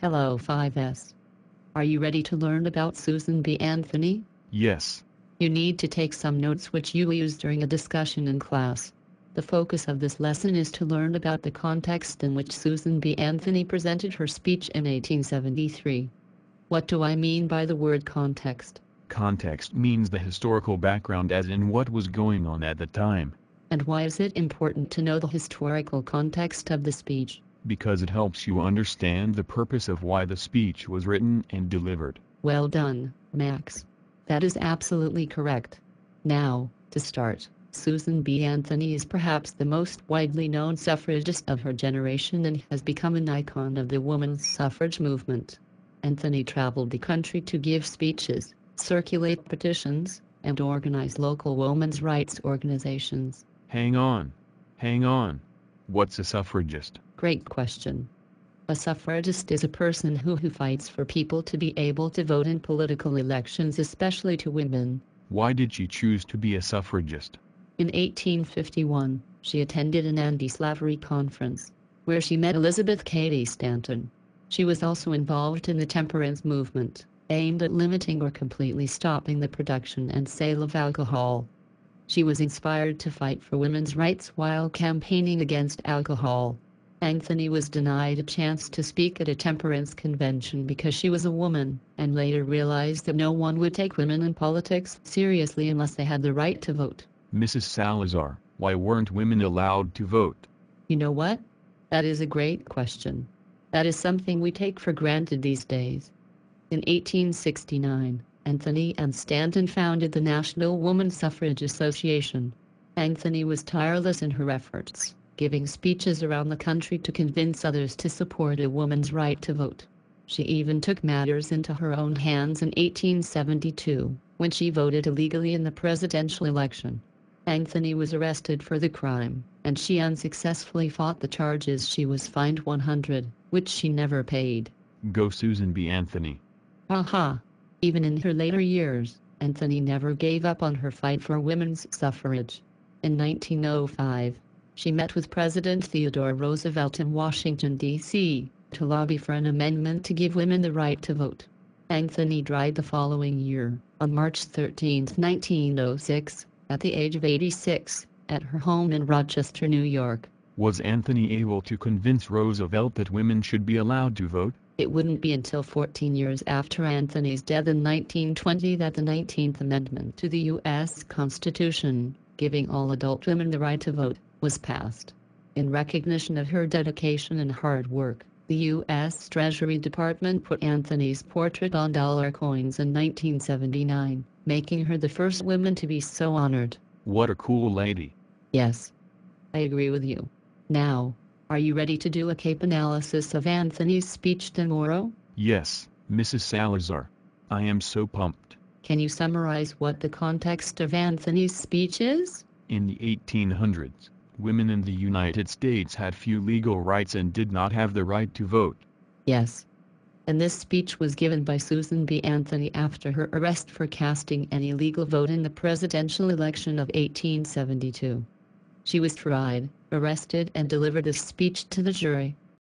Hello 5S. Are you ready to learn about Susan B. Anthony? Yes. You need to take some notes which you will use during a discussion in class. The focus of this lesson is to learn about the context in which Susan B. Anthony presented her speech in 1873. What do I mean by the word context? Context means the historical background, as in what was going on at the time. And why is it important to know the historical context of the speech? Because it helps you understand the purpose of why the speech was written and delivered. Well done, Max. That is absolutely correct. Now, to start, Susan B. Anthony is perhaps the most widely known suffragist of her generation and has become an icon of the women's suffrage movement. Anthony traveled the country to give speeches, circulate petitions, and organize local women's rights organizations. Hang on. What's a suffragist? Great question. A suffragist is a person who fights for people to be able to vote in political elections, especially to women. Why did she choose to be a suffragist? In 1851, she attended an anti-slavery conference, where she met Elizabeth Cady Stanton. She was also involved in the temperance movement, aimed at limiting or completely stopping the production and sale of alcohol. She was inspired to fight for women's rights while campaigning against alcohol. Anthony was denied a chance to speak at a temperance convention because she was a woman, and later realized that no one would take women in politics seriously unless they had the right to vote. Mrs. Salazar, why weren't women allowed to vote? You know what? That is a great question. That is something we take for granted these days. In 1869, Anthony and Stanton founded the National Woman Suffrage Association. Anthony was tireless in her efforts, giving speeches around the country to convince others to support a woman's right to vote. She even took matters into her own hands in 1872, when she voted illegally in the presidential election. Anthony was arrested for the crime, and she unsuccessfully fought the charges. She was fined $100, which she never paid. Go Susan B. Anthony. Haha. Even in her later years, Anthony never gave up on her fight for women's suffrage. In 1905, she met with President Theodore Roosevelt in Washington, D.C., to lobby for an amendment to give women the right to vote. Anthony died the following year, on March 13, 1906, at the age of 86, at her home in Rochester, New York. Was Anthony able to convince Roosevelt that women should be allowed to vote? It wouldn't be until 14 years after Anthony's death in 1920 that the 19th Amendment to the U.S. Constitution, giving all adult women the right to vote, was passed. In recognition of her dedication and hard work, the U.S. Treasury Department put Anthony's portrait on dollar coins in 1979, making her the first woman to be so honored. What a cool lady. Yes, I agree with you. Now, are you ready to do a CAPE analysis of Anthony's speech tomorrow? Yes, Mrs. Salazar. I am so pumped. Can you summarize what the context of Anthony's speech is? In the 1800s, women in the United States had few legal rights and did not have the right to vote. Yes. And this speech was given by Susan B. Anthony after her arrest for casting an illegal vote in the presidential election of 1872. She was tried, arrested, and delivered a speech to the jury.